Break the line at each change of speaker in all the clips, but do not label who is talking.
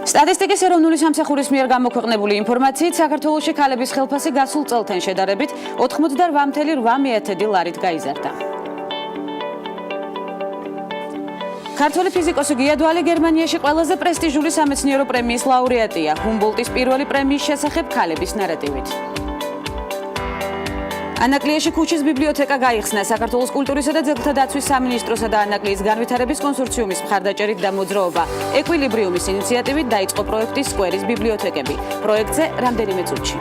სტატისტიკის ეროვნული სამსახურის მიერ გამოქვეყნებული ინფორმაციით, საქართველოში ქალების ხელფასი გასულ წელთან შედარებით 88.8 ლარით გაიზარდა. ქართველი ფიზიკოსი გიადვალი გერმანიაში ყველაზე პრესტიჟული სამეცნიერო პრემიის ლაურეატია, ჰუმბოლტის პირველი პრემიის შესახებ ქალების ნარატივით. ანაკლიაში ქუჩის ბიბლიოთეკა გაიხსნა საქართველოს კულტურისა და ძეგლთა დაცვის სამინისტროსა და ანაკლიის განვითარების კონსორციუმის მხარდაჭერით და მოძრაობა ეკვილიბრიუმის ინიციატივით დაიწყო პროექტი სკვერის ბიბლიოთეკები. პროექტზე რამდენიმე წუთში.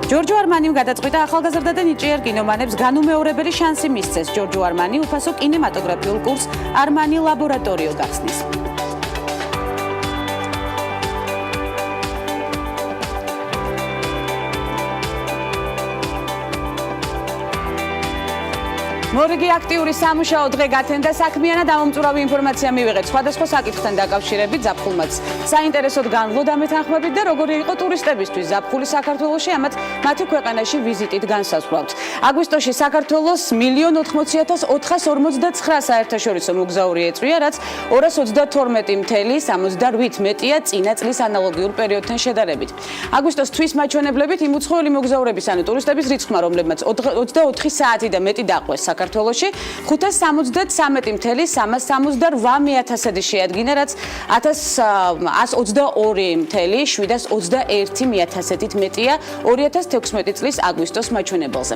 ჯორჯო არმანიმ გადაწყვიტა ახალგაზრდა და ნიჭიერ კინომანებს განუმეორებელი შანსი მისცეს. ჯორჯო არმანი უფასო კინემატოგრაფიულ კურს არმანი ლაბორატორიო გახსნის. მორიგი აქტიური სამუშაო დღე გათენდა საქმიანად ამომწურავი ინფორმაცია მივიღეთ სხვადასხვა საკითხთან დაკავშირებით ზაფხულმაც საინტერესოდ განვლო დამეთანხმებით და როგორი იყო ტურისტებისთვის ზაფხული საქართველოში ამათ მათი ქვეყანაში ვიზიტით განსაზღვრავთ. აგვისტოში საქართველოს 1,80,459 საერთაშორისო მოგზაური ეწვია, რაც 232.78 მეტია წინა წლის ანალოგიურ პერიოდთან შედარებით. აგვისტოს თვის მაჩვენებლებით იმ უცხოელი მოგზაურების ანუ ტურისტების რიცხვმა, რომლებმაც 24 საათი და მეტი დაყვეს საქართველოში 573.368 შეადგინა, რაც 1122.721-ით მეტია 2016 წლის აგვისტოს მაჩვენებელზე.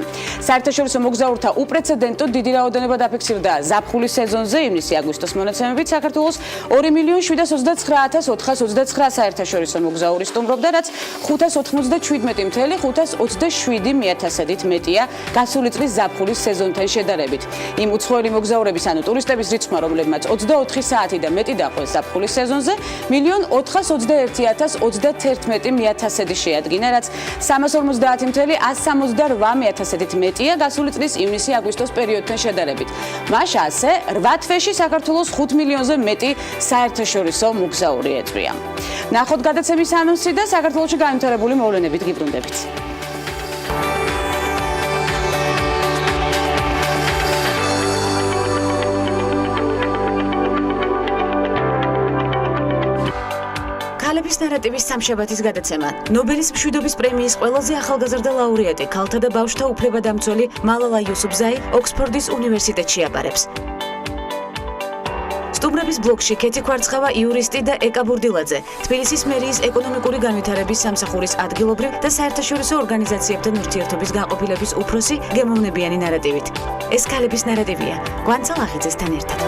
საერთაშორისო მოგზაურთა უპრეცედენტო დიდი რაოდენობა დაფიქსირდა ზაფხულის სეზონზე. ივნისი-აგვისტოს მონაცემებით საქართველოს 2.729.429 საერთაშორისო მოგზაური სტუმრობდა, რაც 597.527-ით მეტია გასული წლის ზაფხულის სეზონთან შედარებით. იმ უცხოელი მოგზაურების ანუ ტურისტების რიცხვმა, რომლებმაც 24 საათი და მეტი დაყვეს ზაფხულის სეზონზე, 1,421,111 შეადგინა, რაც 350.168-ით მეტია გასული წლის ივნისი-აგვისტოს პერიოდთან შედარებით. მაშ ასე 8 თვეში საქართველოს 5 მილიონზე მეტი საერთაშორისო მოგზაური ეწვია. ნახოთ გადაცემის ანონსი და საქართველოში განვითარებული მოვლენებით გიბრუნდებით. ქალების ნარატივის სამშაბათის გადაცემა. ნობელის მშვიდობის პრემიის ყველაზე ახალგაზრდა ლაურეატი, ქალთა და ბავშვთა უფლებადამცველი მალალა იუსუფზაი ოქსფორდის უნივერსიტეტში აბარებს. სტუმრების ბლოკში ქეთი ქვარცხავა, იურისტი და ეკა ბურდილაძე, თბილისის მერიის ეკონომიკური განვითარების სამსახურის ადგილობრივ და საერთაშორისო ორგანიზაციებთან ურთიერთობის გაყოფილების უფროსი გემოვნებიანი ნარატივით. ეს ქალების ნარატივია. გვანცალ ახიძესთან ერთად.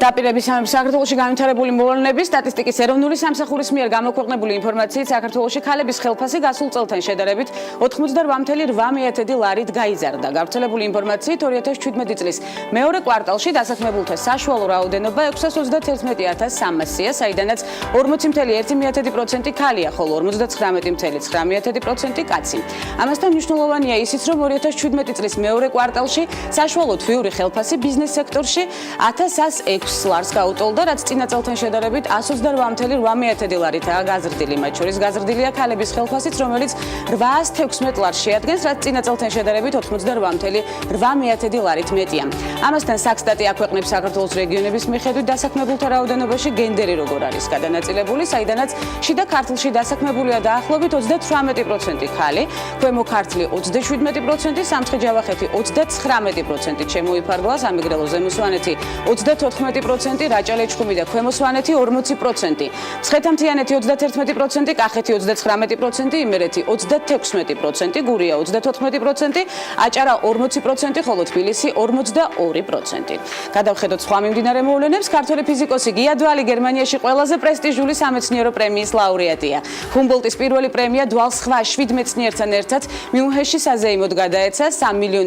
დაპირების საქართველოში განვითარებული მოვლენების სტატისტიკის ეროვნული სამსახურის მიერ გამოქვეყნებული ინფორმაციით, საქართველოში ქალების ხელფასი გასულ წელთან შედარებით 88.8 ლარით გაიზარდა. გავრცელებული ინფორმაციით 2017 წლის მეორე კვარტალში დასაქმებულთა საშუალო რაოდენობა 651.300-ია, საიდანაც 40.1% ქალია, ხოლო 59.9% კაცი. ამასთან მნიშვნელოვანია ისიც, რომ 2017 წლის მეორე კვარტალში საშუალო თვიური ხელფასი ბიზნეს სექტორში 1106 ლარს გაუტოლდა, რაც წინა წელთან შედარებით 128.8 ლარითაა გაზრდილი. მათ შორის გაზრდილია ქალების ხელფასიც, რომელიც 816 ლარს შეადგენს, რაც წინა წელთან შედარებით 88.8 ლარით მეტია. ამასთან საქსტატი აქვეყნებს საქართველოს რეგიონების მიხედვით დასაქმებულთა რაოდენობაში გენდერი როგორ არის გადანაწილებული, საიდანაც შიდა ქართლში დასაქმებულია დაახლოებით 38% ქალი, ქვემო ქართლი 37%, სამცხე-ჯავახეთი 39%-ით შემოიფარგლა, სამეგრელო ზემო სვანეთი 34%, რაჭა-ლეჩხუმი და ქვემო სვანეთი 40%, მცხეთა-მთიანეთი 31%, კახეთი 39%, იმერეთი 36%, გურია 34%, აჭარა 40%, ხოლო თბილისი 42%. გადავხედოთ სხვა მიმდინარე მოვლენებს. ქართველი ფიზიკოსი გიადვალი გერმანიაში ყველაზე პრესტიჟული სამეცნიერო პრემიის ლაურეატია. ჰუმბოლტის პირველი პრემია დვალ სხვა 7 მეცნიერთან ერთად მიუნხენში საზეიმოდ გადაეცა 3,5 მილიონ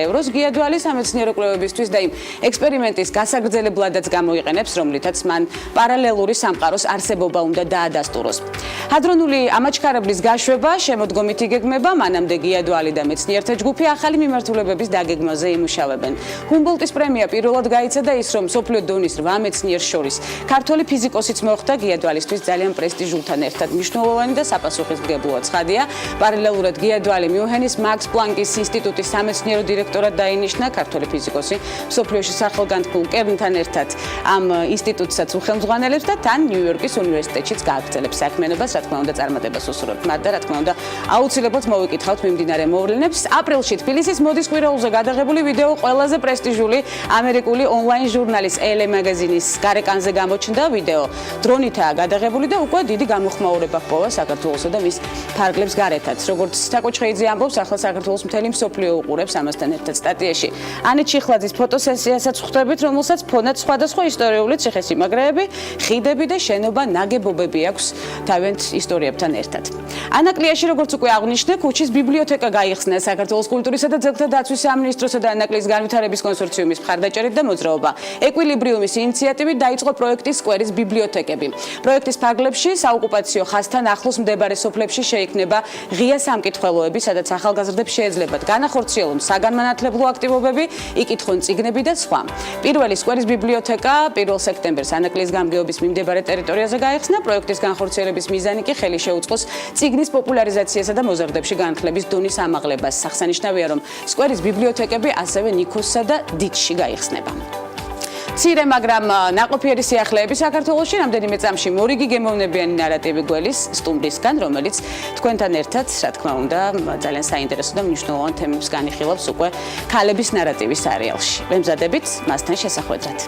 ევროს. გიადვალი სამეცნიერო კვლევებისთვის და იმ ექსპერიმენტის გასაგრძელებლად საშუალებულადაც გამოიყენებს, რომლითაც მან პარალელური სამყაროს არსებობა უნდა დაადასტუროს. ჰადრონული ამაჩქარებლის გაშვება შემოდგომით იგეგმება, მანამდე გიადვალი და მეცნიერთა ჯგუფი ახალი მიმართულებების დაგეგმვაზე იმუშავებენ. ჰუმბოლტის პრემია პირველად გაიცა და ის, რომ მსოფლიო დონის 8 მეცნიერს შორის ქართველი ფიზიკოსიც მოხვდა, გიადვალისთვის ძალიან პრესტიჟულთან ერთად მნიშვნელოვანი და საპასუხისმგებლო ცხადია. პარალელურად გიადვალი მიუნხენის მაქს პლანკის ინსტიტუტის სამეცნიერო დირექტორად დაინიშნა, ქართველი ფიზიკოსი მსოფლიოში სახელგანთქმულ კერნთან ერთად ამ ინსტიტუტსაც უხელმძღვანელებს და თან ნიუ-იორკის უნივერსიტეტშიც გააგრძელებს საქმიანობას, რა თქმა უნდა, წარმატებას უსურვებთ მათ და რა თქმა უნდა, აუცილებლად მოვიკითხავთ მიმდინარე მოვლენებს. აპრილში თბილისის მოდის კვირაულზე გადაღებული ვიდეო ყველაზე პრესტიჟული ამერიკული ონლაინ ჟურნალის ELE მაგაზინის გარეკანზე გამოჩნდა. ვიდეო დრონითაა გადაღებული და უკვე დიდი გამოხმაურება ჰპოვა საქართველოსა და მის ფარგლებს გარეთაც. როგორც საკოჩხეიძე ამბობს, ახლა საქართველოს მთელი მსოფლიო უყურებს ამასთან ერთად სტატიაში. ანეთ ჩიხლაძის ფოტოსესიასაც ხვდებით, რომელსაც ფონად სხვადასხვა ისტორიული ციხესიმაგრეები, ხიდები და შენობა ნაგებობები აქვს თავიანთ ისტორიებთან ერთად. ანაკლიაში, როგორც უკვე აღნიშნე, ქუჩის ბიბლიოთეკა გაიხსნა საქართველოს კულტურისა და ძეგლთა დაცვის სამინისტროსა და ანაკლის განვითარების კონსორციუმის მხარდაჭერით და მოძრაობა ეკვილიბრიუმის ინიციატივით დაიწყო პროექტი სკვერის ბიბლიოთეკები. პროექტის ფარგლებში საოკუპაციო ხაზთან ახლოს მდებარე სოფლებში შეიქმნება ღია სამკითხველოები, სადაც ახალგაზრდებს შეეძლებათ განახორციელონ საგანმანათლებლო აქტივობები, იკითხონ წიგნები და სხვა. პირველი სკვერის ბიბლიოთეკა 1 სექტემბერს ანაკლის გამგეობის მიმდებარე ტერიტორიაზე გაიხსნა. პროექტის განხორციელების მიზანი კი ხელი შეუწყოს წიგნის პოპულარიზაციასა და მოზარდებში განხლების დონის ამაღლებას. აღსანიშნავია, რომ სკვერის ბიბლიოთეკები ასევე ნიქოსსა და დიჩში გაიხსნება. მცირე, მაგრამ ნაყოფიერი სიახლეები საქართველოში რამდენიმე წამში მორიგი გემოვნებიანი ნარატივი გველის სტუმრისგან, რომელიც თქვენთან ერთად, რა თქმა უნდა, ძალიან საინტერესო და მნიშვნელოვან თემებს განიხილავს უკვე ქალების ნარატივის სერიალში. ვემზადებით მასთან შესახვედრად.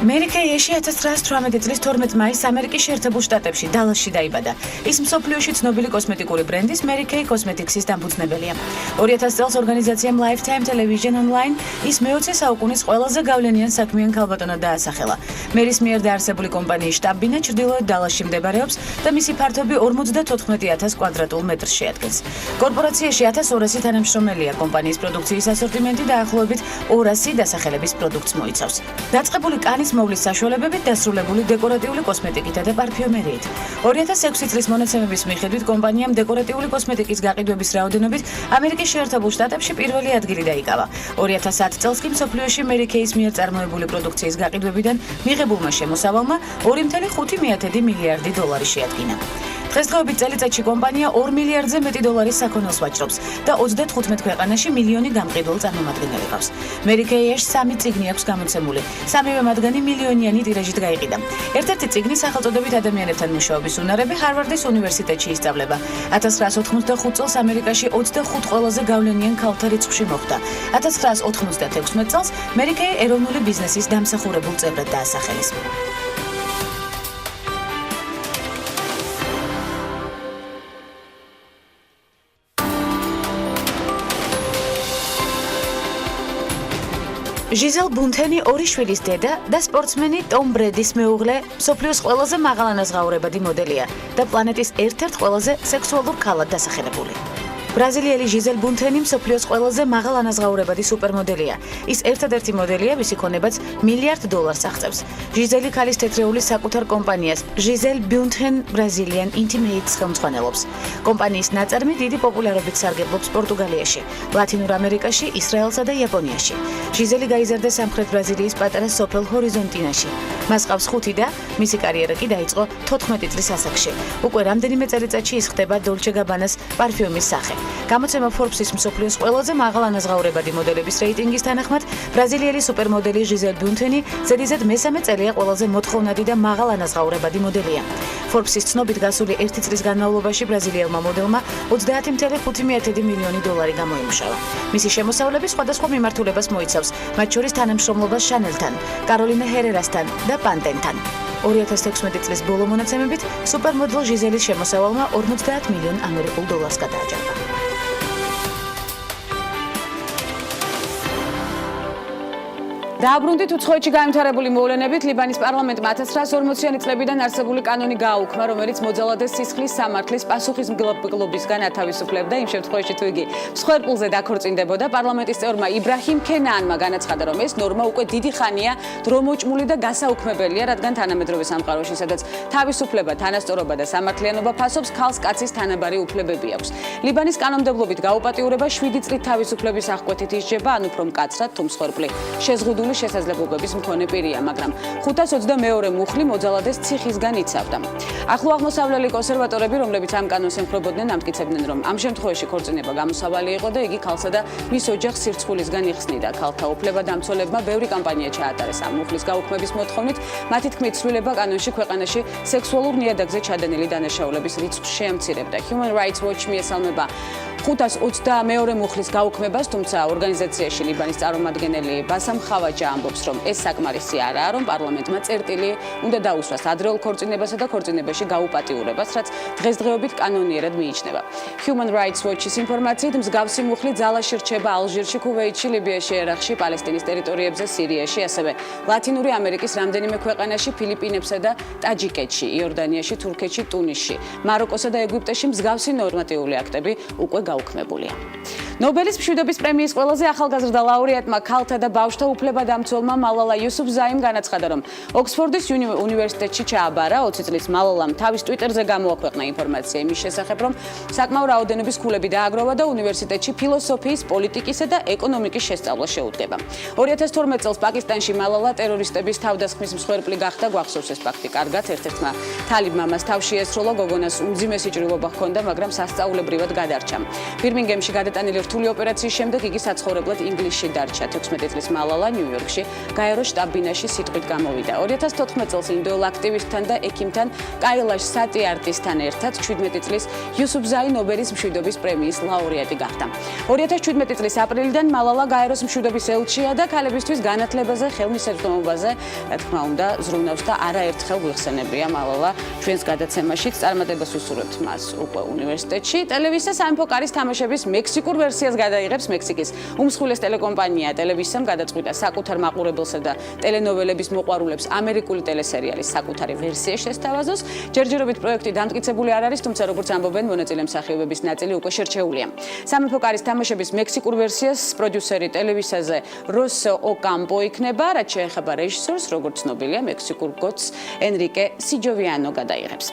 მერი კეიში 1918 წლის 12 მაისს ამერიკის შეერთებულ შტატებში დალასში დაიბადა. ის მსოფლიოში ცნობილი კოსმეტიკური ბრენდის Mary Kay Cosmetics-ის დამფუძნებელია. 2000 წელს ორგანიზაციამ Lifetime Television Online ის მე-20 საუკუნის ყველაზე გავლენიან საქმიან ქალბატონად დაასახელა. მერის მიერ დაარსებული კომპანიის შტაბ-ბინა ჩრდილოეთ დალასში მდებარეობს და მისი ფართობი 54,000 კვადრატულ მეტრს შეადგენს. კორპორაციაში 1200 თანამშრომელია. კომპანიის პროდუქციის ასორტიმენტი დაახლოებით 200 დასახელების პროდუქტს მოიცავს. დაწყებული კანის მოვლის საშუალებებით დასრულებული დეკორატიული კოსმეტიკითა და პარფიუმერიით. 2006 წლის მონაცემების მიხედვით კომპანიამ დეკორატიული კოსმეტიკის გაყიდვების რაოდენობით ამერიკის შეერთებულ შტატებში პირველი ადგილი დაიკავა. 2010 წელს კი მსოფლიოში Mary Kay-ის მიერ წარმოებული პროდუქციის გაყიდვებიდან მიღებულმა შემოსავალმა 2,5 მილიარდი დოლარი შეადგინა. დღესდღეობით წელიწადში კომპანია 2 მილიარდზე მეტი დოლარის საქონელს ვაჭრობს და 35 ქვეყანაში მილიონი გამყიდველ წარმომადგენელი ყავს. Mary Kay-ში 3 წიგნი აქვს გამოცემული. სამივე მათგანი მილიონიანი ტირაჟით გაიყიდა. ერთ-ერთი წიგნი სახელწოდებით ადამიანებთან მუშაობის უნარები ჰარვარდის უნივერსიტეტში ისწავლება. 1985 წელს ამერიკაში 25 ყველაზე გავლენიან ქალთა რიცხვში მოხვდა. 1996 წელს Mary Kay ეროვნული ბიზნესის დამსახურებულ წევრად დაასახელეს. ჟიზელ ბუნთენი ორი შვილის დედა და სპორტსმენი ტომ ბრედის მეუღლე, მსოფლიოს ყველაზე მაღალანაზღაურებადი მოდელია და პლანეტის ერთ-ერთ ყველაზე სექსუალურ ქალად დასახელებული. ბრაზილიელი ჟიზელ ბუნთენი მსოფლიოს ყველაზე მაღალანაზღაურებადი სუპერმოდელია. ის ერთადერთი მოდელია, ვისი ქონებაც $1 მილიარდ აღწევს. ჟიზელი ქალის თეთრეული საკუთარ კომპანიას ჟიზელ ბუნთენ ბრაზილიან ინტიმეიტს ხელმძღვანელობს. კომპანიის ნაწარმი დიდი პოპულარობით სარგებლობს პორტუგალიაში, ლათინურ ამერიკაში, ისრაელსა და იაპონიაში. ჟიზელი გაიზარდა სამხრეთ ბრაზილიის პატარა სოფელ ჰორიზონტინაში. მას ყავს 5 და მისი კარიერა კი დაიწყო 14 წლის ასაკში. უკვე რამდენიმე წელიწადში ის ხდება დოლჩე გაბანას პარფიუმის სახე. გამოცემა Forbes-ის მსოფლიოს ყველაზე მაღალანაზღაურებადი მოდელების რეიტინგის თანახმად, ბრაზილიელი სუპერმოდელი ჟიზელ ბუნთენი ზედიზედ მესამე წელია ყველაზე მოთხოვნადი და მაღალანაზღაურებადი მოდელია. Forbes-ის ცნობით გასული 1 წლის განმავლობაში ბრაზილიელმა მოდელმა $30,5 მილიონი გამოიმუშავა. მისი შემოსავლები სხვადასხვა მიმართულებას მოიცავს, მათ შორის თანამშრომლობას შანელთან, კაროლინე ჰერერასთან და პანტენთან. 2016 წლის ბოლო მონაცემებით სუპერმოდელ ჟიზელის შემოსავალმა $50 მილიონ გადააჯარდა. დააბრუნდით უცხოეთში განვითარებული მოვლენებით ლიბანის პარლამენტმა 1940-იანი წლებიდან არსებული კანონი გააუქმა, რომელიც მოძალადეს სისხლის სამართლის პასუხისმგებლობისგან ათავისუფლებდა იმ შემთხვევაში, თუ იგი მსხვერპლზე დაქორწინდებოდა. პარლამენტის წევრმა იბრაჰიმ ქენაანმა განაცხადა, რომ ეს ნორმა უკვე დიდი ხანია დრომოჭმული და გასაუქმებელია, რადგან თანამედროვე სამყაროში, სადაც თავისუფლება, თანასწორობა და სამართლიანობა ფასობს, ქალს კაცის თანაბარი უფლებები აქვს. ლიბანის კანონმდებლობით გაუპატიურება 7 წლით თავისუფლების აღკვეთით ისჯება, ან უფრო მკაცრად, თუ მსხვერპლი შეზღუდული შესაძლებლობების მქონე პირია, მაგრამ 522 მუხლი მოძალადეს ციხისგან იცავდა. ახლო აღმოსავლელი კონსერვატორები, რომლებიც ამ კანონს ემხრობოდნენ, ამტკიცებდნენ, რომ ამ შემთხვევაში ქორწინება გამოსავალი იყო და იგი ქალსა და მის ოჯახს სირცხულისგან იხსნიდა. ქალთა უფლებადამცველებმა ბევრი კამპანია ჩაატარეს ამ მუხლის გაუქმების მოთხოვნით. მათი თქმით, ცვლილება კანონში ქვეყანაში სექსუალურ ნიადაგზე ჩადენილი დანაშაულების რიცხვს შეამცირებდა. Human Rights Watch მიესალმება 522 მუხლის გაუქმებას, თუმცა ორგანიზაციაში ლიბანის წარმომადგენელი ბასამ ხავაჯა ამბობს, რომ ეს საკმარისი არაა, რომ პარლამენტმა წერტილი უნდა დაუსვას ადრეულ ქორწინებასა და ქორწინებაში გაუპატიურებას, რაც დღესდღეობით კანონიერად მიიჩნევა. Human Rights Watch-ის ინფორმაციით, მსგავსი მუხლი ძალაში რჩება ალჟირში, ქუვეითში, ლიბიაში, ერაყში, პალესტინის ტერიტორიებზე, სირიაში, ასევე ლათინური ამერიკის რამდენიმე ქვეყანაში, ფილიპინებსა და ტაჯიკეთში, იორდანიაში, თურქეთში, ტუნისში, მაროკოსა და ეგვიპტეში მსგავსი ნორმატიული აქტები უკვე გაუქმებულია. ნობელის მშვიდობის პრემიის ყველაზე ახალგაზრდა ლაურეატმა ქალთა და ბავშვთა უფლებადამცველმა მალალა იუსუფზაიმ განაცხადა, რომ ოქსფორდის უნივერსიტეტში ჩააბარა. 20 წლის მალალამ თავის ტვიტერზე გამოაქვეყნა ინფორმაცია იმის შესახებ, რომ საკმაო რაოდენობის ქულები დააგროვა და უნივერსიტეტში ფილოსოფიის, პოლიტიკისა და ეკონომიკის შესწავლა შეუდგება. 2012 წელს პაკისტანში მალალა ტერორისტების თავდასხმის მსხვერპლი გახდა. გვახსოვს ეს ფაქტი კარგად. ერთ-ერთმა თალებმა მას თავში ესროლა, გოგონას უმძიმესი ჭრილობა ჰქონდა, მაგრამ სასწაულებრივად გადარჩა. ბირმინგემში გადატანილი რთული ოპერაციის შემდეგ იგი საცხოვრებლად ინგლისში დარჩა. 16 წლის მალალა ნიუ-იორკში გაეროს შტაბ-ბინაში სიტყვით გამოვიდა. 2014 წელს ინდოელ აქტივისტთან და ექიმთან კაილაშ სატიარტისთან ერთად 17 წლის იუსუფზაი ნობელის მშვიდობის პრემიის ლაურეატი გახდა. 2017 წლის აპრილიდან მალალა გაეროს მშვიდობის ელჩია და ქალებისთვის განათლებაზე, ხელმისაწვდომობაზე, რა თქმა უნდა, ზრუნავს და არაერთხელ გვიხსენებია მალალა ჩვენს გადაცემაშიც. წარმატებას ვუსურვებთ მას უკვე უნივერსიტეტში. ტელევიზია სამეფო კარის თამაშების მექსიკურ ვერსიას გადაიღებს მექსიკის უმსხვილეს ტელეკომპანია ტელევიზიამ გადაწყვიტა საკუთარ მაყურებელსა და ტელენოველების მოყვარულებს ამერიკული ტელესერიალის საკუთარი ვერსია შესთავაზოს. ჯერჯერობით პროექტი დამტკიცებული არ არის, თუმცა როგორც ამბობენ, მონაწილე მსახიობების ნაწილი უკვე შერჩეულია. სამეფო კარის თამაშების მექსიკურ ვერსიას პროდიუსერი ტელევიზიაზე როსო ოკამპო იქნება, რაც შეეხება რეჟისორს, როგორც ცნობილია, მექსიკურ გოც ენრიკე სიჯოვიანო გადაიღებს.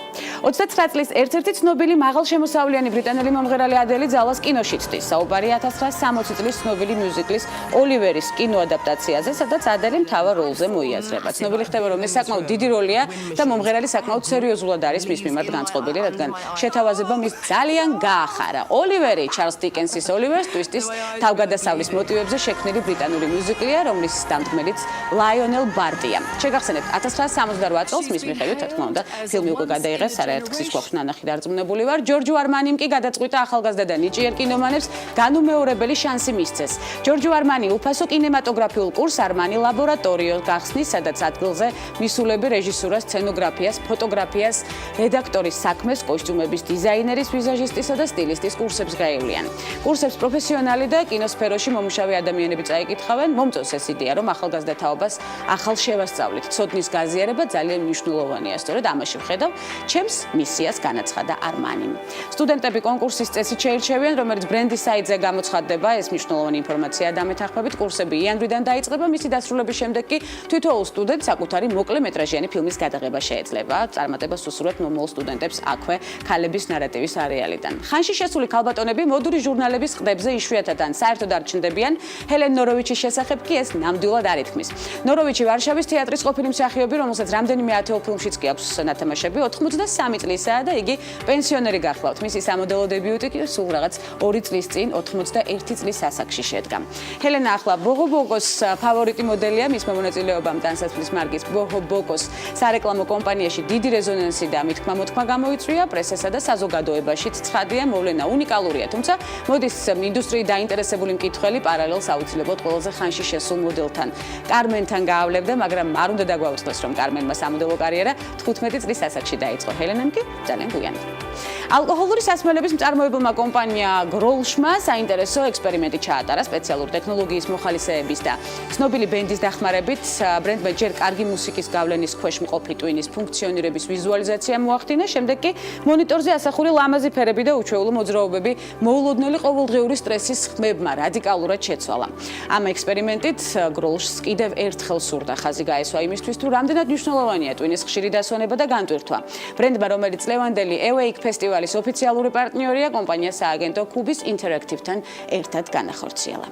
29 წლის ერთ-ერთი ცნობილი მაღალშემოსავლიანი ბრიტანელი მომღერალი ადელი ძალას კინოში ცდის. საუბარი 1960 წლის ცნობილი მიუზიკლის ოლივერის კინოადაპტაციაზე, სადაც ადელი მთავარ როლზე მოიაზრება. ცნობილი ხდება, რომ ეს საკმაოდ დიდი როლია და მომღერალი საკმაოდ სერიოზულად არის მის მიმართ განწყობილი, რადგან შეთავაზება მის ძალიან გაახარა. ოლივერი ჩარლზ დიკენსის ოლივერს ტვისტის თავგადასავლის მოტივებზე შექმნილი ბრიტანული მიუზიკლია, რომლის დამდგმელიც ლაიონელ ბარტია. შეგახსენებთ, 1968 წელს მის მიხედვით, რა თქმა უნდა, ფილმი უკვე გადაიღეს, არაერთ გზის ქვახშ ნანახი დარწმუნებული ვარ. ჯორჯ არმანიმ კი გადაწყვიტა ახალგაზრდა და ნიჭიერ კინომანებს განუმეორებელი შანსი მისცეს. ჯორჯ არმანი უფასო კინემატოგრაფიულ კურსს არმანი ლაბორატორიო გახსნის, სადაც ადგილზე მისულები რეჟისურას, სცენოგრაფიას, ფოტოგრაფიას, რედაქტორის საქმეს, კოსტიუმების დიზაინერის, ვიზაჟისტისა და სტილისტის კურსებს გაევლიან. კურსებს პროფესიონალი და კინოსფეროში მომუშავე ადამიანები წაიკითხავენ. მომწონს ეს იდეა, რომ ახალგაზრდა თაობას ახალ შევასწავლით. ცოდნის გაზიარება ძალიან მნიშვნელოვანია. სწორედ ამაში ვხედავ ჩემს მისიას, განაცხადა არმანიმ. სტუდენტები კონკურსის წესით შეირჩევიან, რომელიც ბრენდის საიტზე გამოცხადდება. ეს მნიშვნელოვანი ინფორმაცია დამეთანხმებით. კურსები იანვრიდან დაიწყება, მისი დასრულების შემდეგ კი თითოეულ სტუდენტს საკუთარი მოკლე მეტრაჟიანი ფილმის გადაღება შეეძლება. წარმატებას უსურვებთ მომავალ სტუდენტებს აქვე ქალების ნარატივის არეალიდან. ხანში შესული ქალბატონები მოდური ჟურნალების ყდებზე იშვიათად ან საერთოდ არ ჩნდებიან. ჰელენ ნოროვიჩის შესახებ კი ეს ნამდვილად არ ითქმის. ნოროვიჩი ვარშავის თეატრის ყოფილი მსახიობი, რომელსაც რამდენიმე ათეულ ფილმშიც კი აქვს ნათამაშები, 83 წლისაა და იგი პენსიონერი გახლავთ. მისი სამოდელო დებიუტი კი სულ რაღაც 2 წლის წინ 81 წლის ასაკში შედგა. ჰელენა ახლა ბოღო-ბოგოს ფავორიტი მოდელია, მის მონაწილეობამ ტანსაცმლის მარკის ბოღო-ბოგოს სარეკლამო კომპანიაში დიდი რეზონანსი და მითქმა-მოთქმა გამოიწვია პრესასა და საზოგადოებაშიც. ცხადია, მოვლენა უნიკალურია, თუმცა მოდის ინდუსტრიით დაინტერესებული მკითხველი პარალელს აუცილებლად ყველაზე ხანში შესულ მოდელთან კარმენთან გაავლებდა, მაგრამ არ უნდა დაგვაუწყდეს, რომ კარმენმა სამოდელო კარიერა 15 წლის ასაკში დაიწყო. ჰელენამ კი ძალიან გვიანი. ალკოჰოლური სასმელების მწარმოებელმა კომპანია გროლშმა საინტერესო ექსპერიმენტი ჩაატარა სპეციალური ტექნოლოგიის მოხალისეების და ცნობილი ბენდის დახმარებით ბრენდმა ჯერ კარგი მუსიკის გავლენის ქვეშ მყოფი ტვინის ფუნქციონირების ვიზუალიზაცია მოახდინა, შემდეგ კი მონიტორზე ასახული ლამაზი ფერები და უჩვეულო მოძრაობები მოულოდნელი ყოველდღიური სტრესის ხმებმა რადიკალურად შეცვალა. ამ ექსპერიმენტით გროლშს კიდევ ერთხელ სურდა ხაზი გაესვა იმისთვის, თუ რამდენად მნიშვნელოვანია ტვინის ხშირი დასვენება და განტვირთვა. ბრენდმა, რომელიც წლევანდელი Awake ფესტივალის ოფიციალური პარტნიორია, კომპანია სააგენტო კუბის ინტერაქტივთან ერთად განახორციელა.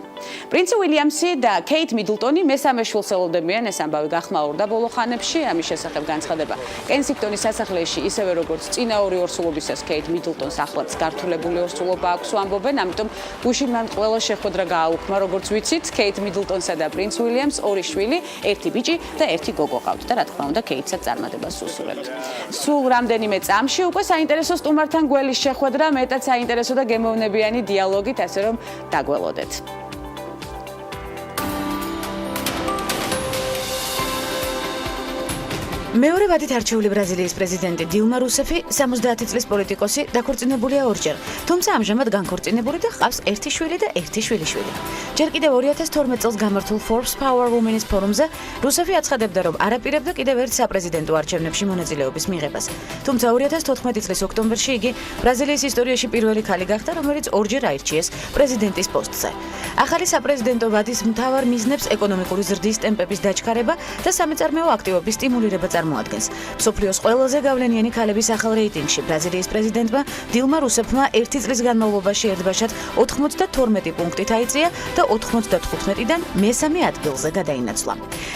პრინცი უილიამსი და კეით მიდლტონი მესამე შვილს ელოდებიან, ეს ამბავი გახმაურდა ბოლო ხანებში, ამის შესახებ განცხადება კენსინგტონის სასახლეში, ისევე როგორც წინა ორი ორსულობისას კეით მიდლტონს ახლაც გართულებული ორსულობა აქვს, ამბობენ, ამიტომ გუშინ მან ყველა შეხვედრა გააუქმა, როგორც ვიცით, კეით მიდლტონსა და პრინც უილიამს ორი შვილი, ერთი ბიჭი და ერთი გოგო ყავთ და რა თქმა უნდა, კეითსაც წარმატებას უსურვებთ. სულ რამდენიმე წამში უკვე საინტერესო სტუმართან გველის შეხვედრა, მეტად საინტერესო და გემოვნებიანი დიალოგით, ასე რომ დაგველოდეთ. მეორე ვადით არჩეული ბრაზილიის პრეზიდენტი დილმა რუსეფი 70 წლის პოლიტიკოსი დაქორწინებულია ორჯერ, თუმცა ამჟამად განქორწინებული და ჰყავს ერთი შვილი და ერთი შვილიშვილი. ჯერ კიდევ 2012 წელს გამართულ Forbes Power Women's ფორუმზე რუსეფი აცხადებდა, რომ არაპირებდა კიდევ ერთ საპრეზიდენტო არჩევნებში მონაწილეობის მიღებას. თუმცა 2014 წლის ოქტომბერში იგი ბრაზილიის ისტორიაში პირველი ქალი გახდა, რომელიც ორჯერ აირჩიეს პრეზიდენტის პოსტზე. ახალი საპრეზიდენტო ვადის მთავარ მიზნებს ეკონომიკური ზრდის ტემპების დაჩქარება და სამეწარმეო აქტივობის სტიმულირება წარმოადგენს. მსოფლიოს ყველაზე გავლენიანი ქალების ახალ რეიტინგში ბრაზილიის პრეზიდენტმა დილმა რუსეფმა 1 წლის განმავლობაში ერთბაშად 92 პუნქტით აიწია და 95-დან მესამე ადგილზე გადაინაცვლა.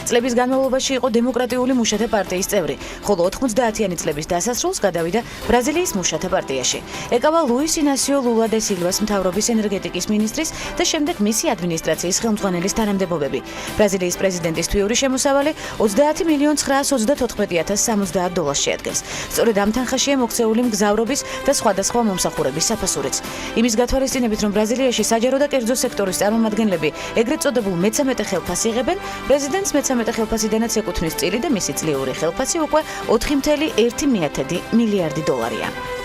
წლების განმავლობაში იყო დემოკრატიული მუშათა პარტიის წევრი, ხოლო 90-იანი წლების დასასრულს გადავიდა ბრაზილიის მუშათა პარტიაში. ეკავა ლუის ინასიო ლულა დე სილვას მთავრობის ენერგეტიკის მინისტრის და შემდეგ მისი ადმინისტრაციის ხელმძღვანელის თანამდებობები. ბრაზილიის პრეზიდენტის თვიური შემოსავალი 30.994.070 დოლარს შეადგენს. სწორედ ამ თანხაშია მოქცეული მგზავრობის და სხვადასხვა მომსახურების საფასურიც. იმის გათვალისწინებით, რომ ბრაზილიაში საჯარო და კერძო სექტორის წარმომადგენლები ეგრეთ წოდებულ მეცამეტე ხელფასს იღებენ, პრეზიდენტს მეცამეტე ხელფასიდანაც ეკუთვნის წილი და მისი წლიური ხელფასი უკვე 4,1 მილიარდი დოლარია.